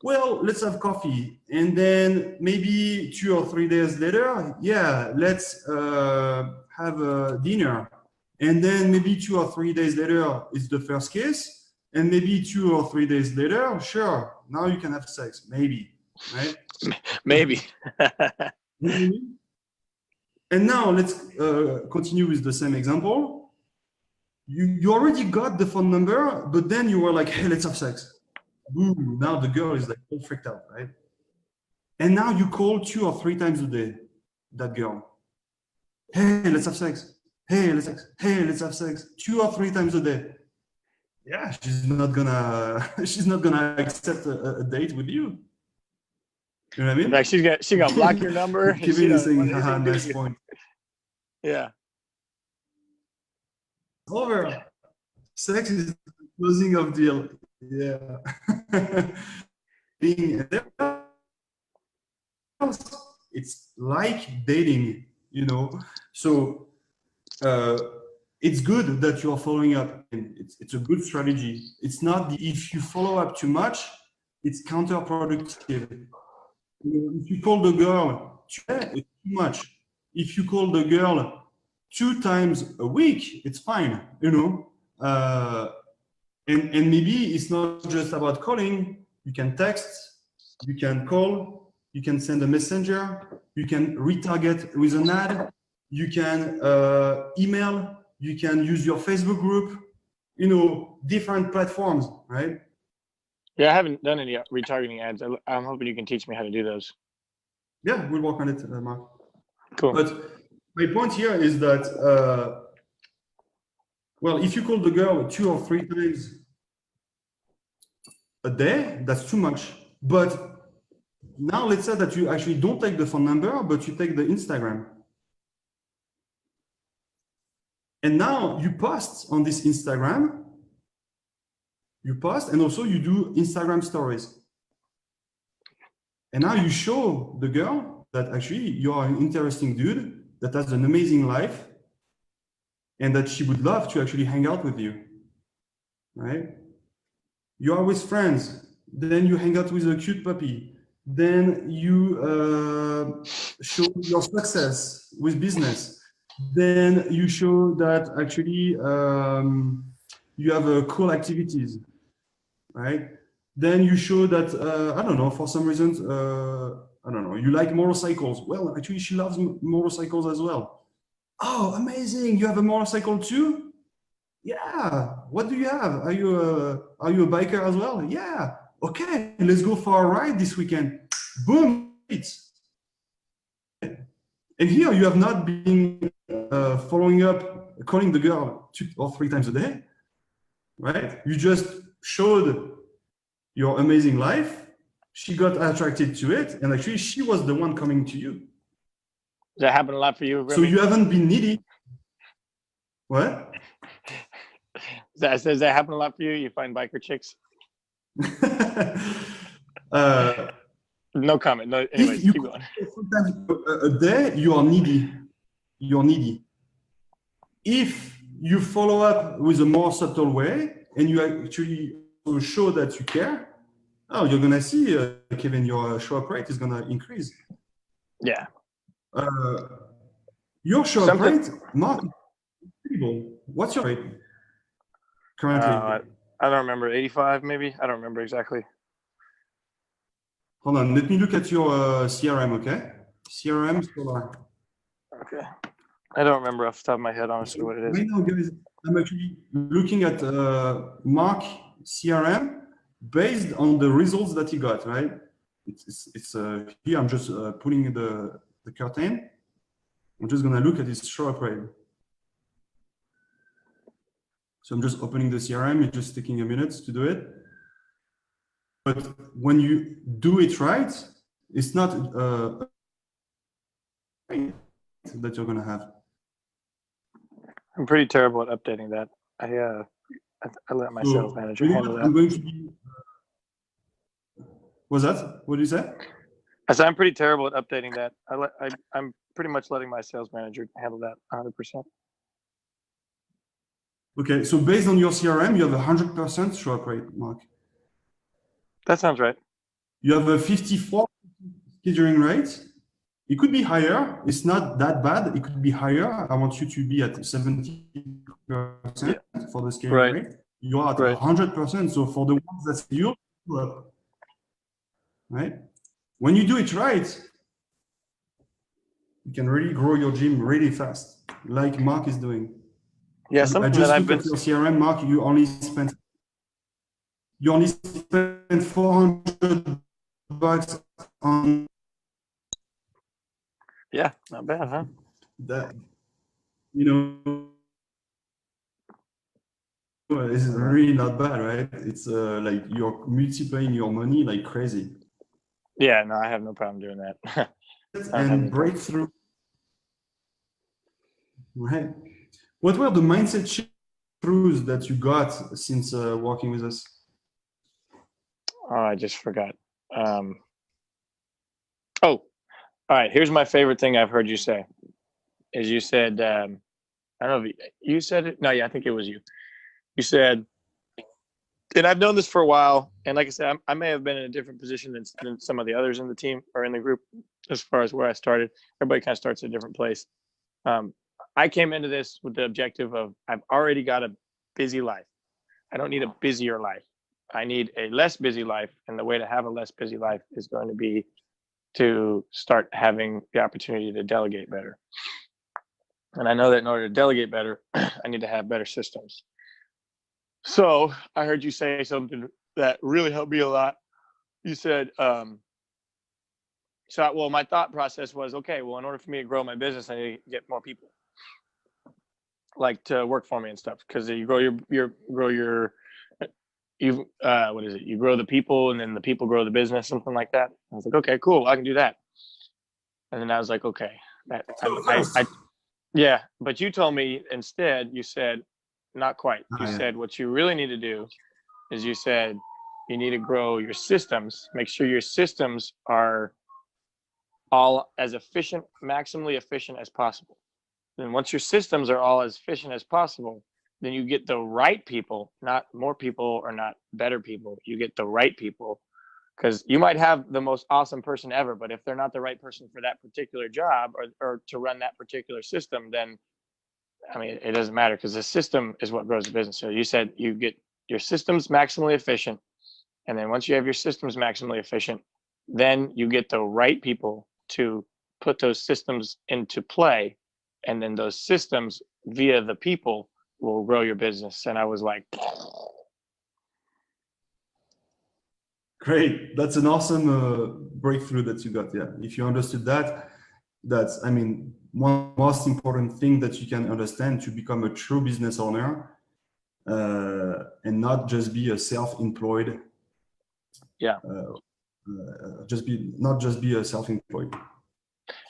well, let's have coffee. And then maybe 2 or 3 days later, yeah, let's have a dinner. And then maybe 2 or 3 days later is the first kiss. And maybe 2 or 3 days later, sure, now you can have sex, maybe, right? Maybe. And now let's continue with the same example. You already got the phone number, but then you were like, hey, let's have sex. Boom, now the girl is like all freaked out, right? And now you call 2 or 3 times a day, that girl. Hey, let's have sex. hey, let's have sex 2 or 3 times a day. Yeah, she's not gonna accept a date with you. You know what I mean? In fact, she's gonna block your number. And she Kevin is doesn't want saying, anything haha, to do nice with you. point. Yeah. Over. Sex is the closing of deal. Yeah. It's like dating, you know. So it's good that you're following up. It's a good strategy. It's not if you follow up too much, it's counterproductive. If you call the girl, it's too much. If you call the girl 2 times a week, it's fine, you know. And maybe it's not just about calling. You can text, you can call, you can send a messenger, you can retarget with an ad, you can email, you can use your Facebook group, you know, different platforms, right? Yeah, I haven't done any retargeting ads. I'm hoping you can teach me how to do those. Yeah, we'll work on it, Mark. Cool. But my point here is that, well, if you call the girl 2 or 3 times a day, that's too much. But now let's say that you actually don't take the phone number, but you take the Instagram. And now you post on this Instagram, you post, and also you do Instagram stories. And now you show the girl that actually you are an interesting dude that has an amazing life and that she would love to actually hang out with you, right? You are with friends, then you hang out with a cute puppy, then you show your success with business, then you show that actually you have cool activities, right? Then you show that, I don't know, for some reasons, I don't know, you like motorcycles. Well, actually she loves motorcycles as well. Oh, amazing, you have a motorcycle too? Yeah, what do you have? Are you a biker as well? Yeah, okay, let's go for a ride this weekend. Boom, and here you have not been following up, calling the girl 2 or 3 times a day, right? You just showed your amazing life. She got attracted to it, and actually she was the one coming to you. Does that happen a lot for you, Remy? So you haven't been needy. What? Does that happen a lot for you? You find biker chicks? No comment. No. Anyways, keep going. Sometimes a day you are needy. You're needy. If you follow up with a more subtle way and you actually show that you care, oh, you're gonna see, Kevin, your show up rate is gonna increase. Yeah. Your show up rate, Mark, what's your rate currently? I don't remember. 85 maybe. I don't remember exactly. Hold on, let me look at your CRM, okay? CRM Solar. Okay. I don't remember off the top of my head, honestly, what it is. Right now, guys, I'm actually looking at Mark CRM based on the results that he got, right? It's here, I'm just pulling the curtain. I'm just gonna look at his show up rate. So I'm just opening the CRM, it's just taking a minute to do it. But when you do it right, it's not that you're gonna have. I'm pretty terrible at updating that. I let my sales manager handle that. I'm going to be. Was that? What did you say? I said I'm pretty terrible at updating that. I'm pretty much letting my sales manager handle that 100%. Okay, so based on your CRM, you have 100% show up rate, Mark. That sounds right. You have a 54 scheduling rate. It could be higher. It's not that bad. It could be higher. I want you to be at 70% for the scheduling rate. You are at 100%. So for the ones that you right? When you do it right, you can really grow your gym really fast, like Mark is doing. Yeah, something I just that looked at your CRM, Mark. You only spent $400 on. Yeah, not bad, huh? you know, this is really not bad, right? It's like you're multiplying your money like crazy. Yeah, no, I have no problem doing that. I don't have And any problem. breakthrough, right? What were the mindset breakthroughs that you got since working with us? Oh, I just forgot. Oh, all right. Here's my favorite thing I've heard you say. Is you said, I don't know if you said it. No, yeah, I think it was you. You said, and I've known this for a while. And like I said, I may have been in a different position than some of the others in the team or in the group as far as where I started. Everybody kind of starts at a different place. I came into this with the objective of I've already got a busy life. I don't need a busier life. I need a less busy life. And the way to have a less busy life is going to be to start having the opportunity to delegate better. And I know that in order to delegate better, I need to have better systems. So I heard you say something that really helped me a lot. You said, well, my thought process was, okay, well, in order for me to grow my business, I need to get more people like to work for me and stuff. Cause you grow you grow the people and then the people grow the business, something like that. I was like, okay, cool. I can do that. And then I was like, okay, yeah. But you told me instead, you said, not quite. You said what you really need to do is you said you need to grow your systems, make sure your systems are all as efficient, maximally efficient as possible. Then once your systems are all as efficient as possible, then you get the right people, not more people or not better people. You get the right people because you might have the most awesome person ever, but if they're not the right person for that particular job or to run that particular system, then I mean, it doesn't matter because the system is what grows the business. So you said you get your systems maximally efficient. And then once you have your systems maximally efficient, then you get the right people to put those systems into play. And then those systems via the people will grow your business. And I was like, great. That's an awesome breakthrough that you got. Yeah. If you understood that, that's, I mean, one most important thing that you can understand to become a true business owner and not just be a self-employed. Yeah. Not just be a self-employed.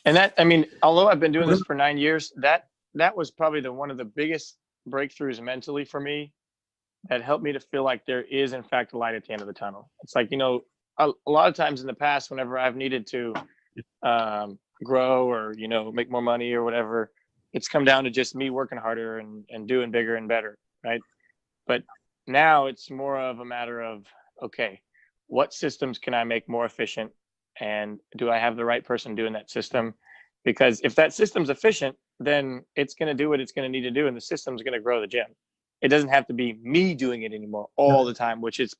And that, I mean, although I've been doing this for 9 years, that was probably one of the biggest breakthroughs mentally for me that helped me to feel like there is in fact a light at the end of the tunnel. It's like, you know, a lot of times in the past, whenever I've needed to grow or, you know, make more money or whatever, it's come down to just me working harder and doing bigger and better, right? But now it's more of a matter of, okay, what systems can I make more efficient? And do I have the right person doing that system? Because if that system's efficient, then it's going to do what it's going to need to do, and the system's going to grow the gym. It doesn't have to be me doing it anymore all the time, which it's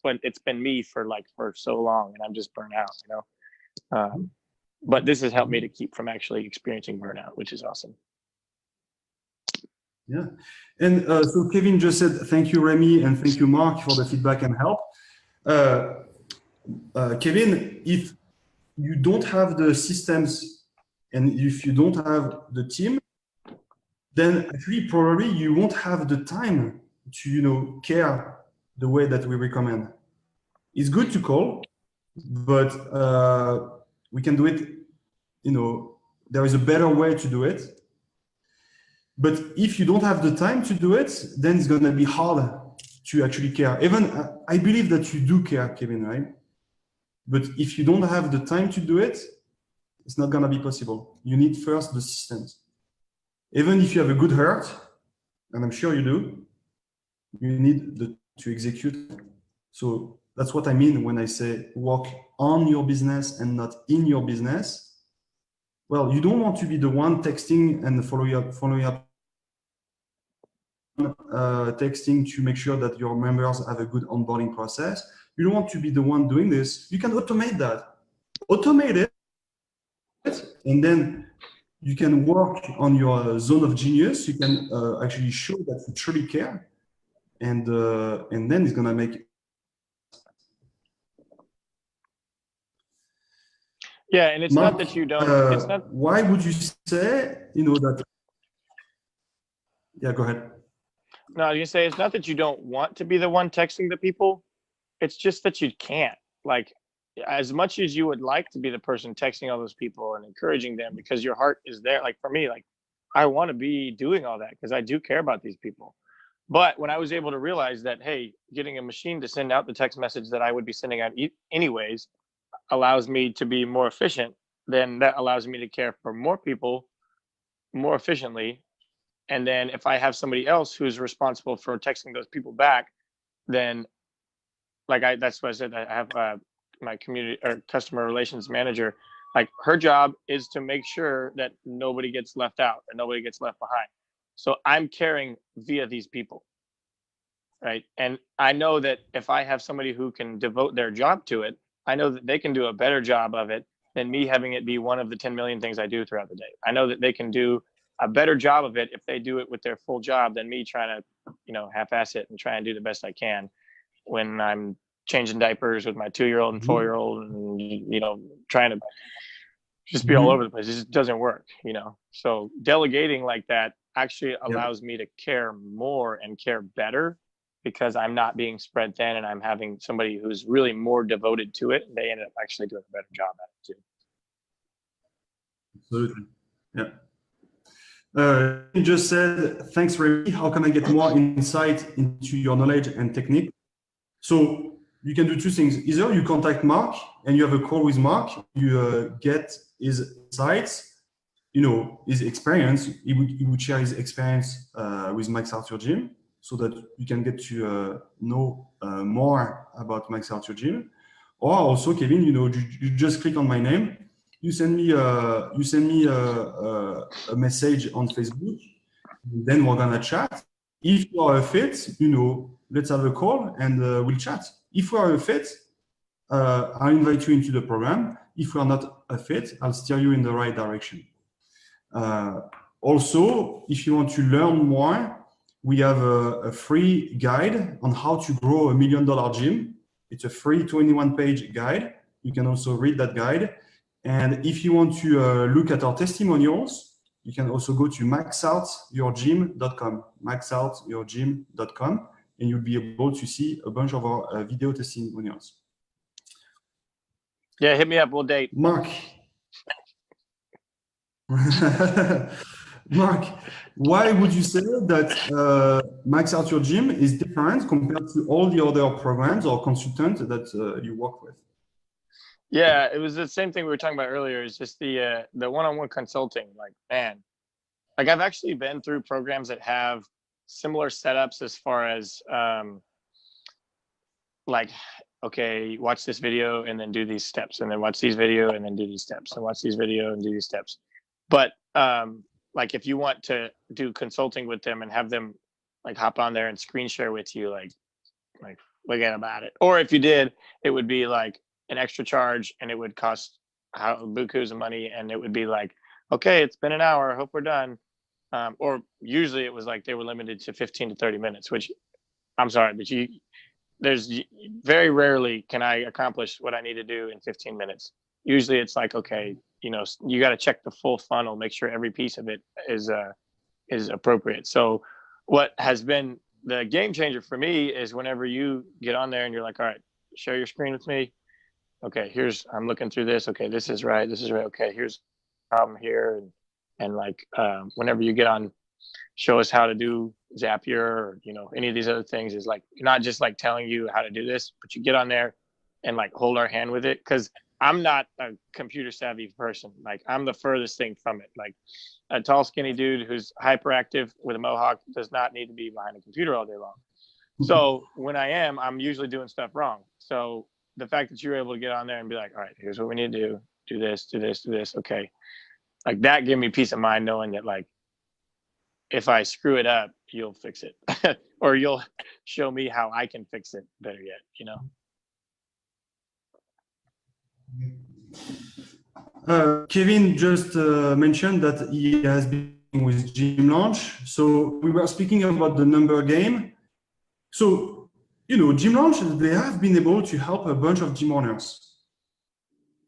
been me for so long, and I'm just burnt out, you know. But this has helped me to keep from actually experiencing burnout, which is awesome. Yeah, and so Kevin just said thank you, Remy, and thank you, Mark, for the feedback and help. Kevin, if you don't have the systems and if you don't have the team, then actually probably you won't have the time to, you know, care the way that we recommend. It's good to call, but we can do it, you know, there is a better way to do it. But if you don't have the time to do it, then it's going to be hard to actually care. Even I believe that you do care, Kevin, right? But if you don't have the time to do it, it's not going to be possible. You need first the systems. Even if you have a good heart, and I'm sure you do, you need to execute. So that's what I mean when I say work on your business and not in your business. Well, you don't want to be the one texting and following up texting to make sure that your members have a good onboarding process. You don't want to be the one doing this. You can automate that. Automate it, and then you can work on your zone of genius. You can actually show that you truly care, and then it's gonna make. Yeah, and it's not that you don't. It's not. Why would you say, you know, that? Yeah, go ahead. No, I was gonna say it's not that you don't want to be the one texting the people. It's just that you can't. Like, as much as you would like to be the person texting all those people and encouraging them because your heart is there. Like for me, like I want to be doing all that because I do care about these people. But when I was able to realize that, hey, getting a machine to send out the text message that I would be sending out anyways allows me to be more efficient, then that allows me to care for more people more efficiently. And then if I have somebody else who's responsible for texting those people back, then that's what I said. I have my community or customer relations manager. Like her job is to make sure that nobody gets left out and nobody gets left behind. So I'm caring via these people, right? And I know that if I have somebody who can devote their job to it, I know that they can do a better job of it than me having it be one of the 10 million things I do throughout the day. I know that they can do a better job of it if they do it with their full job than me trying to, half-ass it and try and do the best I can when I'm changing diapers with my 2-year-old and 4-year-old and, trying to just be all over the place. It just doesn't work, So delegating like that actually allows me to care more and care better because I'm not being spread thin and I'm having somebody who's really more devoted to it. And they end up actually doing a better job at it too. Absolutely. Yeah. You just said, thanks, Remy. How can I get more insight into your knowledge and technique? So you can do two things. Either you contact Mark and you have a call with Mark, you get his insights, his experience. He would share his experience with Max Arthur Gym so that you can get to know more about Max Arthur Gym. Or also, Kevin, you just click on my name. You send me a message on Facebook. Then we're gonna chat. If you are a fit, let's have a call and we'll chat. If we are a fit, I'll invite you into the program. If we are not a fit, I'll steer you in the right direction. Also, if you want to learn more, we have a free guide on how to grow $1 million gym. It's a free 21-page guide. You can also read that guide. And if you want to look at our testimonials, you can also go to maxoutyourgym.com, maxoutyourgym.com, and you'll be able to see a bunch of our video testimonials. Yeah, hit me up. We'll date. Mark. Mark, why would you say that Max Arthur Gym is different compared to all the other programs or consultants that you work with? Yeah, it was the same thing we were talking about earlier. It's just the one-on-one consulting. Like, man, like I've actually been through programs that have similar setups as far as like, okay, watch this video and then do these steps, and then watch these video and then do these steps, and watch these video and do these steps. But like if you want to do consulting with them and have them like hop on there and screen share with you, like forget about it. Or if you did, it would be like an extra charge and it would cost bukus of money, and it would be like, okay, it's been an hour, I hope we're done. Or usually it was like they were limited to 15 to 30 minutes, which I'm sorry, but there's very rarely can I accomplish what I need to do in 15 minutes. Usually it's like, okay, you got to check the full funnel, make sure every piece of it is appropriate. So what has been the game changer for me is whenever you get on there and you're like, all right, share your screen with me. Okay, I'm looking through this. Okay, this is right. Okay, here's the problem here. And like, whenever you get on, show us how to do Zapier or, any of these other things, is like, not just like telling you how to do this, but you get on there and like hold our hand with it. Cause I'm not a computer savvy person. Like I'm the furthest thing from it. Like a tall, skinny dude who's hyperactive with a mohawk does not need to be behind a computer all day long. So when I'm usually doing stuff wrong. So the fact that you're able to get on there and be like, all right, here's what we need to do this, do this, do this. Okay. Like that gave me peace of mind knowing that like, if I screw it up, you'll fix it or you'll show me how I can fix it better yet, Kevin just mentioned that he has been with Gym Launch. So we were speaking about the number game. So, Gym Launch, they have been able to help a bunch of gym owners.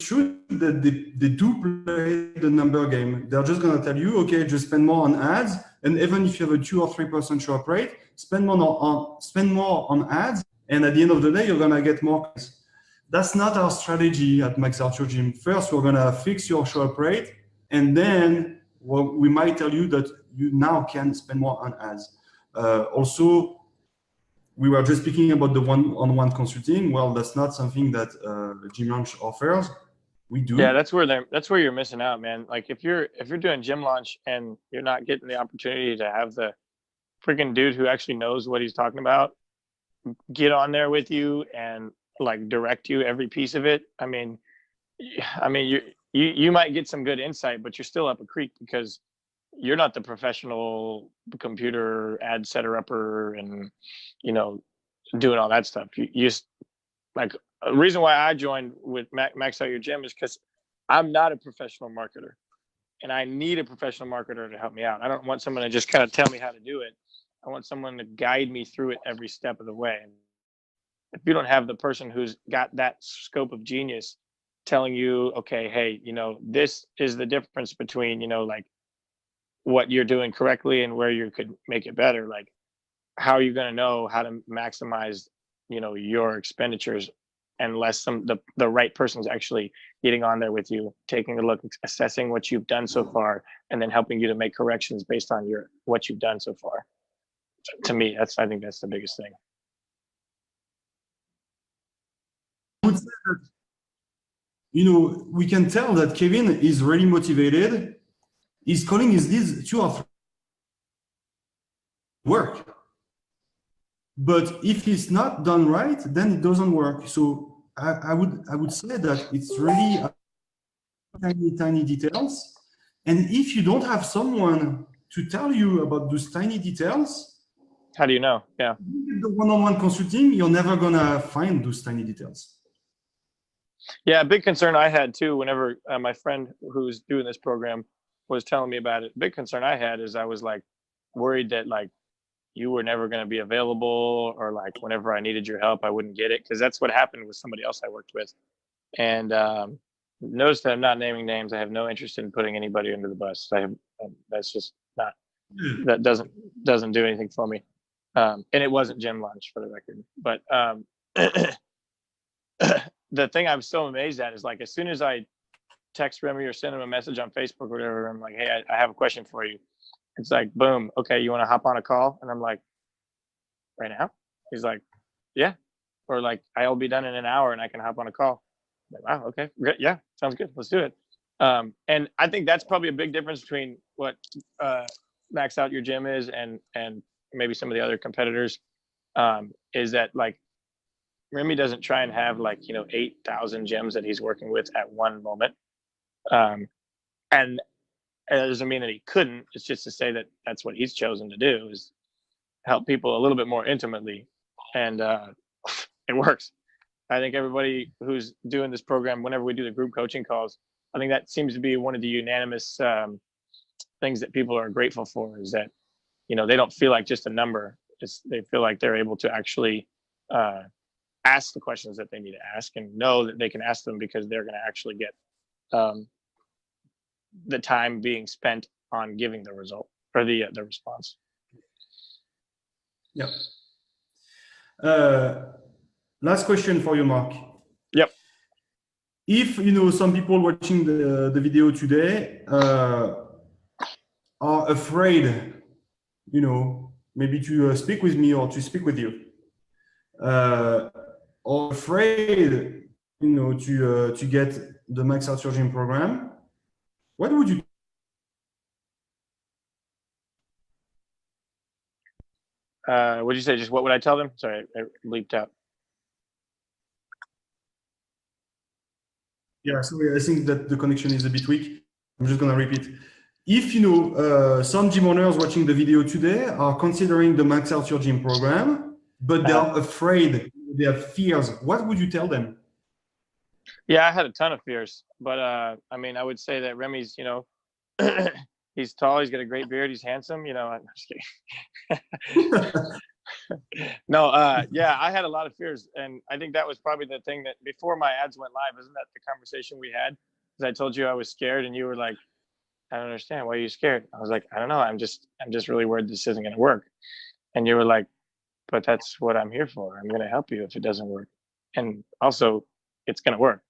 true that they do play the number game. They're just going to tell you, okay, just spend more on ads. And even if you have a 2 or 3% show up rate, spend more on ads. And at the end of the day, you're going to get more. That's not our strategy at Max Out Your Gym. First, we're going to fix your show up rate. And then we might tell you that you now can spend more on ads. Also, we were just speaking about the one-on-one consulting. Well, that's not something that Gym Launch offers. We do. Yeah, that's where you're missing out, man. Like if you're doing Gym Launch and you're not getting the opportunity to have the freaking dude who actually knows what he's talking about get on there with you and like direct you every piece of it. I mean, you might get some good insight, but you're still up a creek because you're not the professional computer ad setter upper and, you know, doing all that stuff. You just like a reason why I joined with Max Out Your Gym is because I'm not a professional marketer and I need a professional marketer to help me out. I don't want someone to just kind of tell me how to do it. I want someone to guide me through it every step of the way. And if you don't have the person who's got that scope of genius telling you, okay, hey, you know, this is the difference between, you know, like what you're doing correctly and where you could make it better. Like, how are you going to know how to maximize, you know, your expenditures unless the right person's actually getting on there with you, taking a look, assessing what you've done so far, and then helping you to make corrections based on what you've done so far. To me, I think that's the biggest thing. I would say that, you know, we can tell that Kevin is really motivated. He's calling his leads 2 or 3 work. But if it's not done right, then it doesn't work. So I would say that it's really tiny details. And if you don't have someone to tell you about those tiny details, how do you know? Yeah. The one-on-one consulting, you're never gonna find those tiny details. Yeah, a big concern I had too, whenever my friend who's doing this program was telling me about it, big concern I had is I was like worried that like you were never going to be available, or like whenever I needed your help, I wouldn't get it. Cause that's what happened with somebody else I worked with. And notice that I'm not naming names. I have no interest in putting anybody under the bus. That's just not, that doesn't do anything for me. And it wasn't Gym Launch, for the record. But the thing I'm so amazed at is like, as soon as I text Remy or send him a message on Facebook or whatever, I'm like, hey, I have a question for you. It's like, boom, okay, you want to hop on a call? And I'm like, right now? He's like, yeah. Or like, I'll be done in an hour and I can hop on a call. I'm like, wow, okay, great. Yeah, sounds good. Let's do it. And I think that's probably a big difference between what Max Out Your Gym is and maybe some of the other competitors, is that like Remy doesn't try and have like, you know, 8,000 gyms that he's working with at one moment. And it doesn't mean that he couldn't. It's just to say that that's what he's chosen to do, is help people a little bit more intimately. And it works. I think everybody who's doing this program, whenever we do the group coaching calls, I think that seems to be one of the unanimous things that people are grateful for, is that, you know, they don't feel like just a number. They feel like they're able to actually ask the questions that they need to ask and know that they can ask them because they're going to actually get the time being spent on giving the result or the response. Yeah. Last question for you, Mark. Yep. If, you know, some people watching the video today are afraid, you know, maybe to speak with me or to speak with you, or afraid, you know, to get the Max Out Your Gym program, what would you? What'd you say? Just what would I tell them? Sorry, I bleeped out. Yeah, sorry, I think that the connection is a bit weak. I'm just gonna repeat. If, you know, some gym owners watching the video today are considering the Max Out Your Gym program, but they are afraid, they have fears, what would you tell them? Yeah, I had a ton of fears, but I mean, I would say that Remy's, you know, he's tall, he's got a great beard, he's handsome, you know. I'm just kidding. No, yeah, I had a lot of fears, and I think that was probably the thing that before my ads went live, isn't that the conversation we had? Because I told you I was scared, and you were like, "I don't understand. Why are you scared?" I was like, "I don't know. I'm just really worried this isn't going to work." And you were like, "But that's what I'm here for. I'm going to help you if it doesn't work, and also, it's going to work."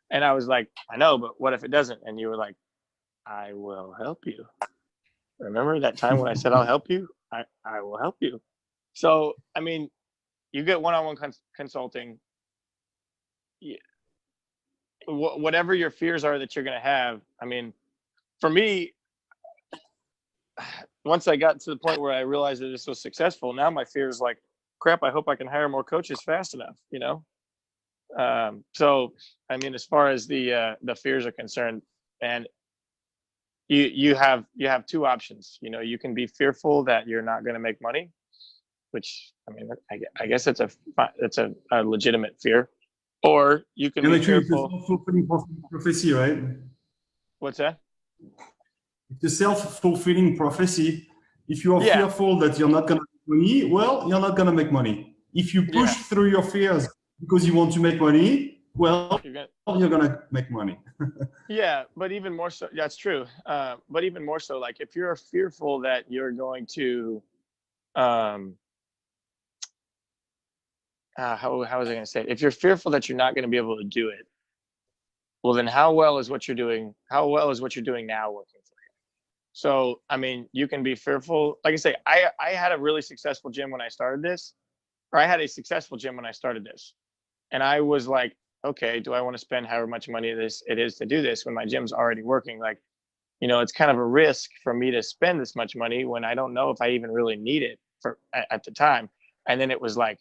And I was like, "I know, but what if it doesn't?" And you were like, "I will help you. Remember that time when I said I'll help you? I will help you." So, I mean, you get one-on-one consulting. Whatever your fears are that you're going to have. I mean, for me, once I got to the point where I realized that this was successful, now my fear is like, crap, I hope I can hire more coaches fast enough, you know? So, I mean, as far as the fears are concerned, and you have two options. You know, you can be fearful that you're not going to make money, which, I mean, I guess it's a legitimate fear, or you can And be actually, it's a fearful. self-fulfilling prophecy, right? What's that? It's a self-fulfilling prophecy. If you are Yeah. fearful that you're not going to make money, well, you're not going to make money. If you push Yeah. through your fears because you want to make money, well, You're going to make money. Yeah, but even more so, that's true. But even more so, like if you're fearful that you're going to, how was I going to say it? If you're fearful that you're not going to be able to do it, well, then how well is what you're doing? How well is what you're doing now working for you? So, I mean, you can be fearful. Like I say, I had a really successful gym when I started this, or I had a successful gym when I started this, and I was like, okay, do I want to spend however much money it is to do this when my gym's already working? Like, you know, it's kind of a risk for me to spend this much money when I don't know if I even really need it at the time. And then it was like,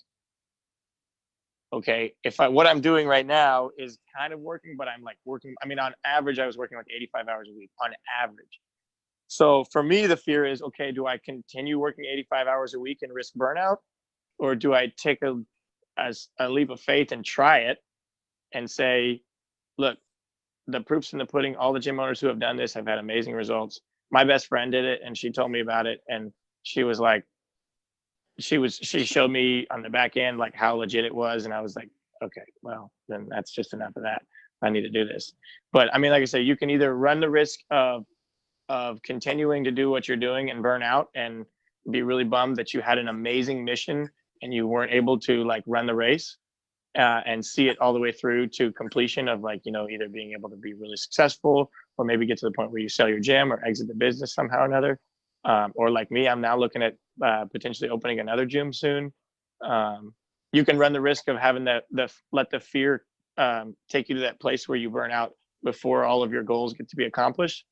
okay, what I'm doing right now is kind of working, but I'm like working. I mean, on average, I was working like 85 hours a week on average. So for me, the fear is, okay, do I continue working 85 hours a week and risk burnout, or do I take a leap of faith and try it and say, look, the proof's in the pudding. All the gym owners who have done this have had amazing results. My best friend did it, and she told me about it, and she was like, she showed me on the back end like how legit it was, and I was like, okay, well, then that's just enough of that. I need to do this. But I mean, like I say, you can either run the risk of continuing to do what you're doing and burn out and be really bummed that you had an amazing mission and you weren't able to like run the race, and see it all the way through to completion of, like, you know, either being able to be really successful or maybe get to the point where you sell your gym or exit the business somehow or another. Or like me, I'm now looking at potentially opening another gym soon. You can run the risk of having let the fear take you to that place where you burn out before all of your goals get to be accomplished,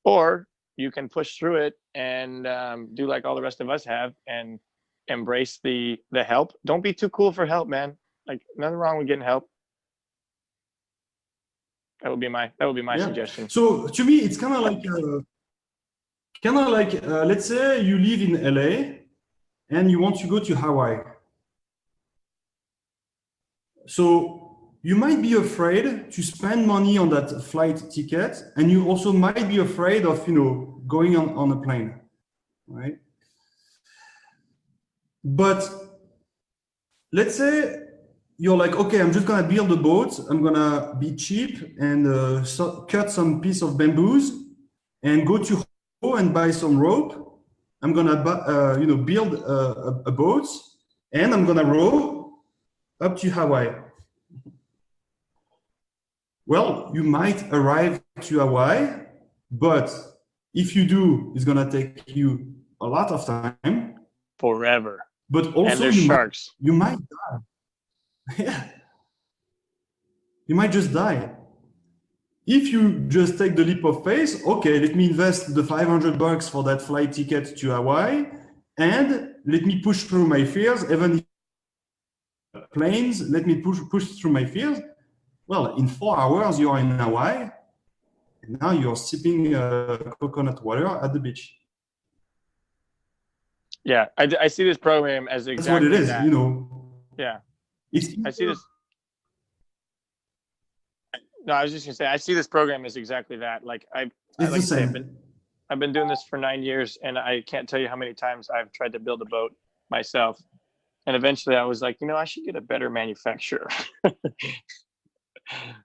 or you can push through it and do like all the rest of us have and embrace the help. Don't be too cool for help, man. Like, nothing wrong with getting help. That would be my suggestion. So to me, it's kind of like let's say you live in LA and you want to go to Hawaii. So you might be afraid to spend money on that flight ticket, and you also might be afraid of, you know, going on a plane, right? But let's say you're like, okay, I'm just gonna build a boat. I'm gonna be cheap and cut some piece of bamboos and go to Home and buy some rope. I'm gonna build a boat, and I'm gonna row up to Hawaii. Well, you might arrive to Hawaii, but if you do, it's gonna take you a lot of time. Forever. But also, and there's sharks. You might die. Yeah. You might just die. If you just take the leap of faith, okay, let me invest the $500 for that flight ticket to Hawaii, and let me push through my fears, even if planes, let me push through my fears. Well, in 4 hours, you are in Hawaii, and now you're sipping coconut water at the beach. Yeah, I see this program as exactly that's what it is, that. you know. Yeah, it's I see this. No, I was just gonna say I see this program as exactly that. Like I've been doing this for 9 years, and I can't tell you how many times I've tried to build a boat myself. And eventually I was like, I should get a better manufacturer.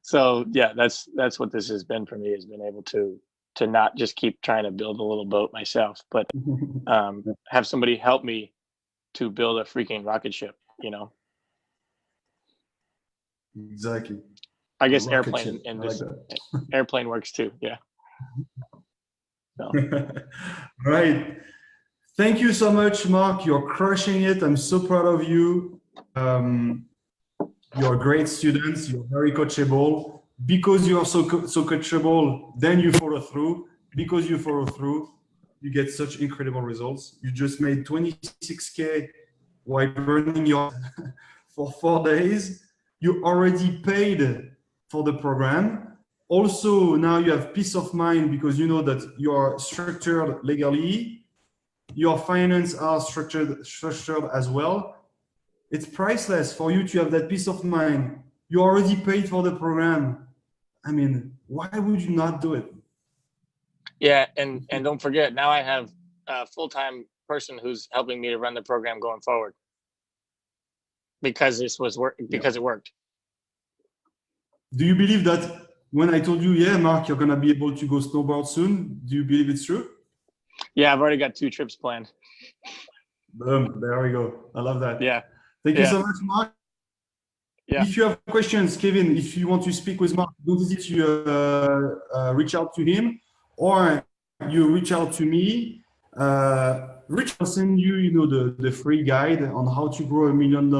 So yeah, that's what this has been for me, has been able to not just keep trying to build a little boat myself, but have somebody help me to build a freaking rocket ship, Exactly. I guess Rocket airplane ship. and I like this that. airplane works too. Yeah. So. Right. Thank you so much, Mark. You're crushing it. I'm so proud of you. You're great students. You're very coachable. Because you are so coachable, then you follow through. Because you follow through, you get such incredible results. You just made 26K while burning your for 4 days. You already paid for the program. Also, now you have peace of mind because you know that you are structured legally. Your finance are structured as well. It's priceless for you to have that peace of mind. You already paid for the program. I mean, why would you not do it? Yeah, and don't forget, now I have a full-time person who's helping me to run the program going forward, because it worked. Do you believe that when I told you, yeah, Mark, you're gonna be able to go snowboard soon? Do you believe it's true? Yeah, I've already got 2 trips planned. Boom, there we go. I love that. Yeah. Thank you so much, Mark. Yeah. If you have questions, Kevin, if you want to speak with Mark, don't hesitate to reach out to him, or you reach out to me. Rich will send you, the free guide on how to grow $1 million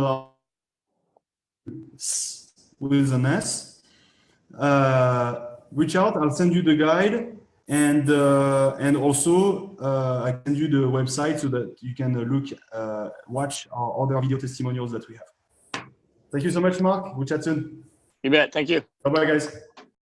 with an S. Reach out. I'll send you the guide, and also I send you the website so that you can watch our other video testimonials that we have. Thank you so much, Mark. We'll chat soon. You bet. Thank you. Bye-bye, guys.